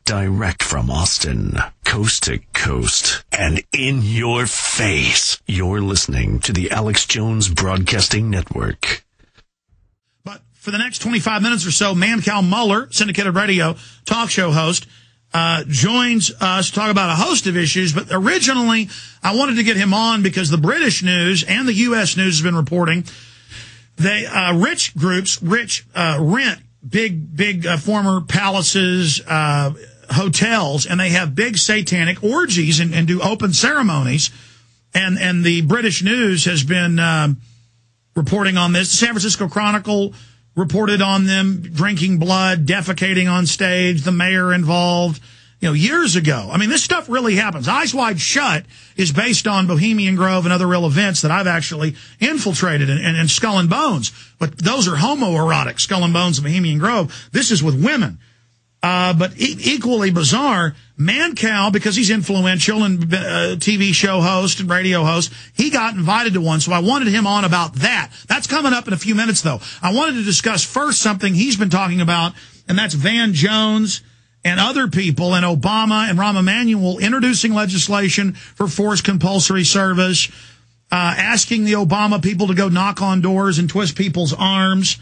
Direct from Austin, coast to coast, and in your face. You're listening to the Alex Jones Broadcasting Network. But for the next 25 minutes or so, Mancow Muller, syndicated radio talk show host, joins us to talk about a host of issues. But originally, I wanted to get him on because the British news and the U.S. news has been reporting rich groups rent big former palaces, hotels, and they have big satanic orgies and do open ceremonies. And the British news has been reporting on this. The San Francisco Chronicle reported on them drinking blood, defecating on stage, the mayor involved, years ago. I mean, this stuff really happens. Eyes Wide Shut is based on Bohemian Grove and other real events that I've actually infiltrated in Skull and Bones. But those are homoerotic, Skull and Bones and Bohemian Grove. This is with women. But equally bizarre, Mancow, because he's influential and TV show host and radio host, he got invited to one. So I wanted him on about that. That's coming up in a few minutes, though. I wanted to discuss first something he's been talking about, and that's Van Jones and other people, and Obama and Rahm Emanuel introducing legislation for forced compulsory service, asking the Obama people to go knock on doors and twist people's arms.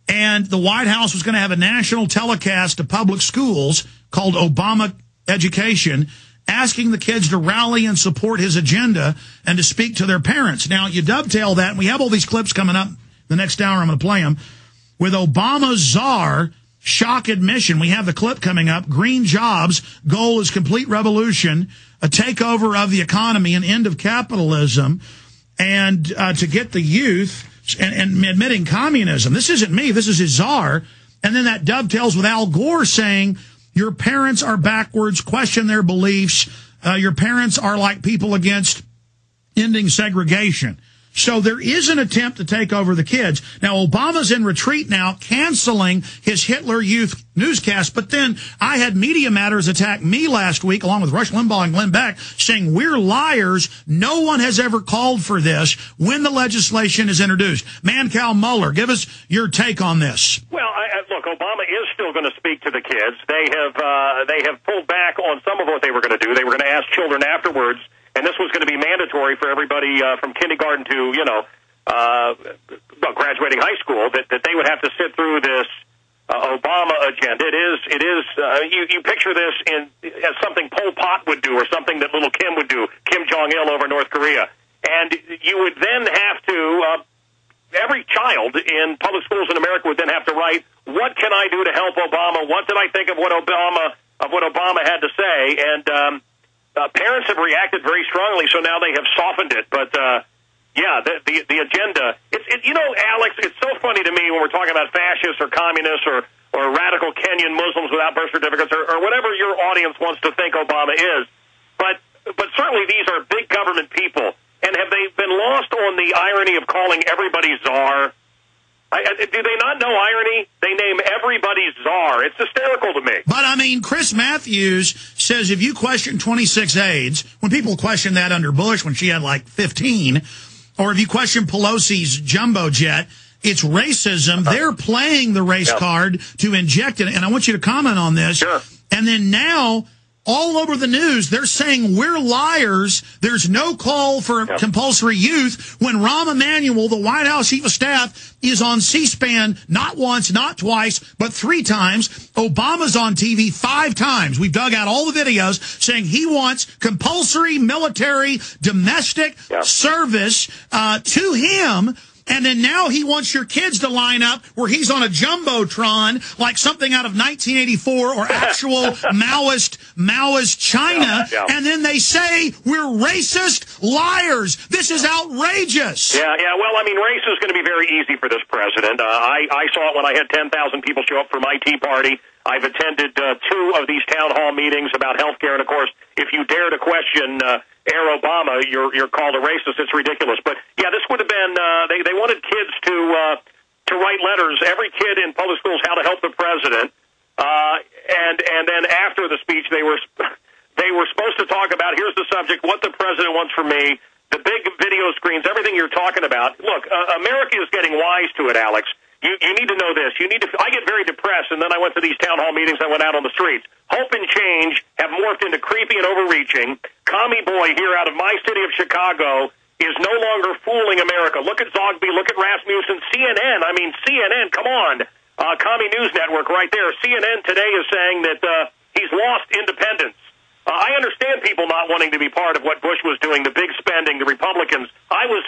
And the White House was going to have a national telecast to public schools called Obama Education, asking the kids to rally and support his agenda and to speak to their parents. Now, you dovetail that, and we have all these clips coming up the next hour. I'm going to play them. With Obama's czar shock admission. We have the clip coming up. Green jobs, goal is complete revolution, a takeover of the economy, an end of capitalism, and to get the youth and admitting communism. This isn't me. This is his czar. And then that dovetails with Al Gore saying, your parents are backwards, question their beliefs. Your parents are like people against ending segregation. So there is an attempt to take over the kids. Now, Obama's in retreat now, canceling his Hitler Youth newscast. But then I had Media Matters attack me last week, along with Rush Limbaugh and Glenn Beck, saying we're liars. No one has ever called for this when the legislation is introduced. Mancow Muller, give us your take on this. Well, look, Obama is still going to speak to the kids. They have pulled back on some of what they were going to do. They were going to ask children afterwards. And this was going to be mandatory for everybody from kindergarten to, graduating high school, that they would have to sit through this Obama agenda. You picture this as something Pol Pot would do or something that little Kim would do, Kim Jong-il over North Korea. And you would then have to, every child in public schools in America would then have to write, what can I do to help Obama? What did I think of what Obama had to say? And, parents have reacted very strongly, so now they have softened it. But, the agenda, Alex, it's so funny to me when we're talking about fascists or communists or radical Kenyan Muslims without birth certificates or whatever your audience wants to think Obama is. But certainly these are big government people. And have they been lost on the irony of calling everybody czar? Do they not know irony? They name everybody czar. It's hysterical to me. But, Chris Matthews says if you question 26 aides, when people question that under Bush when she had like 15, or if you question Pelosi's jumbo jet, it's racism. They're playing the race card to inject it. And I want you to comment on this. Sure. And then now, all over the news, they're saying we're liars. There's no call for compulsory youth when Rahm Emanuel, the White House chief of staff, is on C-SPAN not once, not twice, but 3 times. Obama's on TV 5 times. We've dug out all the videos saying he wants compulsory military domestic service to him. And then now he wants your kids to line up where he's on a jumbotron like something out of 1984 or actual Maoist China. And then they say we're racist liars. This is outrageous. Yeah. Well, race is going to be very easy for this president. I saw it when I had 10,000 people show up for my Tea Party. I've attended 2 of these town hall meetings about health care. And, of course, if you dare to question Air Obama, you're called a racist. It's ridiculous. But, yeah, this would have been they wanted kids to write letters, every kid in public schools, how to help the president. And then after the speech, they were supposed to talk about, here's the subject, what the president wants from me, the big video screens, everything you're talking about. Look, America is getting wise to it, Alex. You need to know this. I get very depressed, and then I went to these town hall meetings. I went out on the streets. Hope and change have morphed into creepy and overreaching. Commie boy here out of my city of Chicago is no longer fooling America. Look at Zogby. Look at Rasmussen. CNN. I mean, CNN. Come on. Commie News Network right there. CNN today is saying that he's lost independence. I understand people not wanting to be part of what Bush was doing, the big spending, the Republicans. I was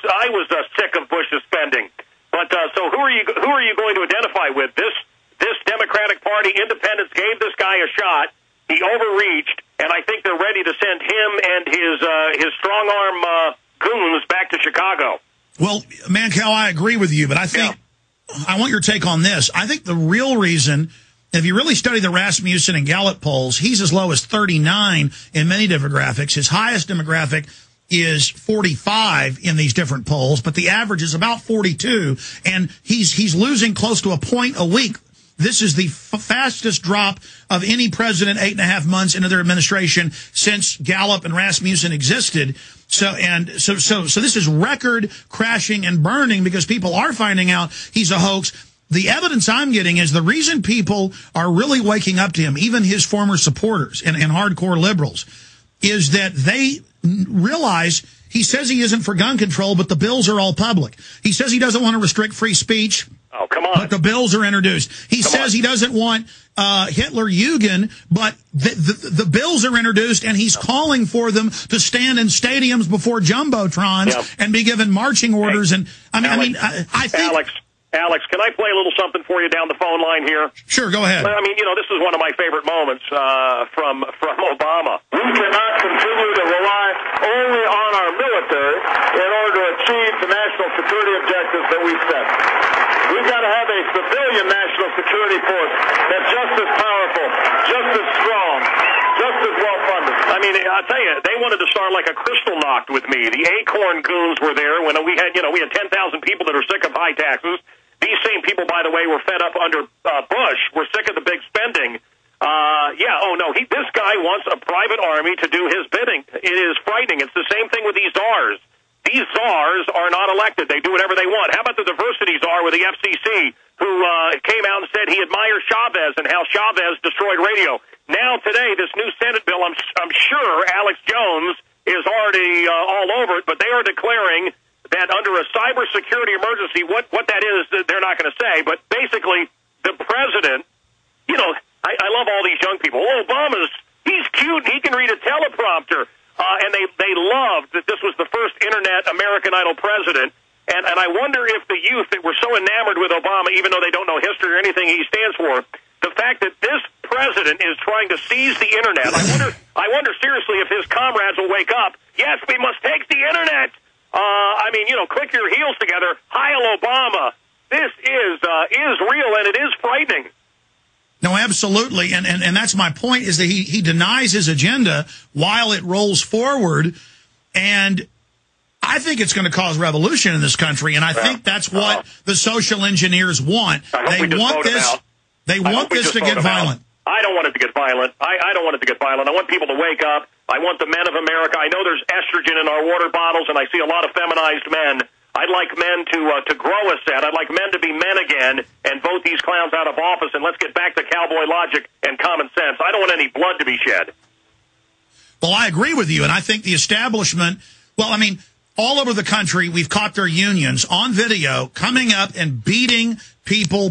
sick of Bush's spending. But so who are you going to identify with? This Democratic Party, independents gave this guy a shot. He overreached, and I think they're ready to send him and his strong arm goons back to Chicago. Well, Mancow, I agree with you, but I think I want your take on this. I think the real reason, if you really study the Rasmussen and Gallup polls, he's as low as 39 in many demographics. His highest demographic is 45 in these different polls, but the average is about 42, and he's losing close to a point a week. This is the fastest drop of any president 8.5 months into their administration since Gallup and Rasmussen existed. So this is record crashing and burning because people are finding out he's a hoax. The evidence I'm getting is the reason people are really waking up to him, even his former supporters and hardcore liberals, is that they realize he says he isn't for gun control, but the bills are all public. He says he doesn't want to restrict free speech. Oh, come on. But the bills are introduced. He says he doesn't want Hitler-Jugend, but the bills are introduced, and he's calling for them to stand in stadiums before jumbotrons and be given marching orders. And I think... Alex, can I play a little something for you down the phone line here? Sure, go ahead. I mean, this is one of my favorite moments from Obama. We cannot continue to rely only on our military in order to achieve the national security objectives that we've set. We've got to have a civilian national security force that's just as powerful, just as strong, just as well-funded. I mean, I'll tell you, they wanted to start like a crystal knocked with me. The Acorn goons were there when we had 10,000 people that are sick of high taxes. These same people, by the way, were fed up under Bush. We're sick of the big spending. This guy wants a private army to do his bidding. It is frightening. It's the same thing with these czars. These czars are not elected. They do whatever they want. How about the diversity czar with the FCC, who came out and said he admires Chavez and how Chavez destroyed radio? Now today, this new Senate bill, I'm sure Alex Jones is already all over it, but they are declaring that under a cybersecurity emergency, what that is, they're not going to say, but basically the president, I love all these young people. He's cute, he can read a teleprompter, and they loved that this was the first Internet American Idol president, and I wonder if the youth that were so enamored with Obama, even though they don't know history or anything he stands for, the fact that this president is trying to seize the Internet, I wonder seriously if his comrades will wake up. Yes, we must take the Internet. Click your heels together. Heil Obama. This is real, and it is frightening. No, absolutely. And that's my point, is that he denies his agenda while it rolls forward. And I think it's going to cause revolution in this country. And I think that's what the social engineers want. They want this to get violent. I don't want it to get violent. I don't want it to get violent. I want people to wake up. I want the men of America. I know there's estrogen in our water bottles, and I see a lot of feminized men. I'd like men to grow a set. I'd like men to be men again and vote these clowns out of office, and let's get back to cowboy logic and common sense. I don't want any blood to be shed. Well, I agree with you, and I think the establishment, all over the country, we've caught their unions on video coming up and beating people,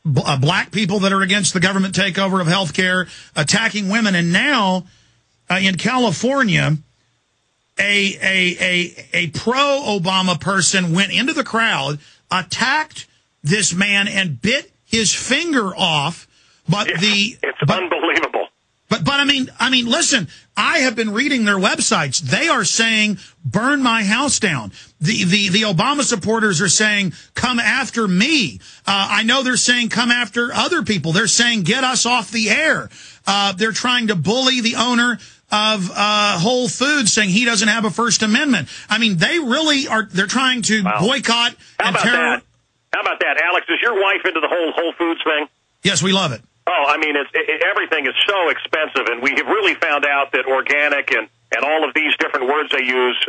black people that are against the government takeover of health care, attacking women. And now in California, a pro-Obama person went into the crowd, attacked this man, and bit his finger off. It's unbelievable. But listen, I have been reading their websites. They are saying, burn my house down. The Obama supporters are saying, come after me. I know they're saying, come after other people. They're saying, get us off the air. They're trying to bully the owner of Whole Foods, saying he doesn't have a First Amendment. They really are. They're trying to boycott and terror. How about that, Alex? Is your wife into the whole Foods thing? Yes, we love it. Oh, everything is so expensive, and we have really found out that organic and all of these different words they use,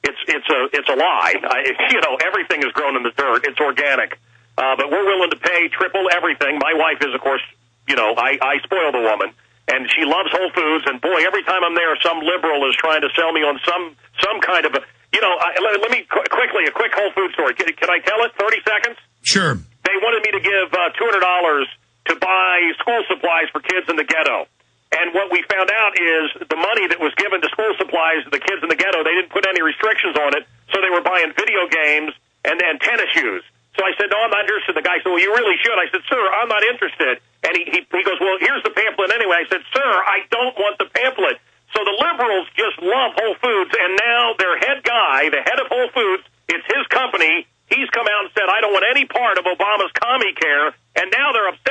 it's a lie. Everything is grown in the dirt. It's organic. But we're willing to pay triple everything. My wife is, of course, I spoil the woman, and she loves Whole Foods. And boy, every time I'm there, some liberal is trying to sell me on some kind of let me quickly a quick Whole Foods story. Can I tell it? 30 seconds. Sure. They wanted me to give $200 to buy school supplies for kids in the ghetto. And what we found out is the money that was given to school supplies to the kids in the ghetto, they didn't put any restrictions on it, so they were buying video games and tennis shoes. So I said, no, I'm not interested. The guy said, well, you really should. I said, sir, I'm not interested. And he goes, well, here's the pamphlet anyway. I said, sir, I don't want the pamphlet. So the liberals just love Whole Foods, and now their head guy, the head of Whole Foods, it's his company. He's come out and said, I don't want any part of Obama's commie care, and now they're upset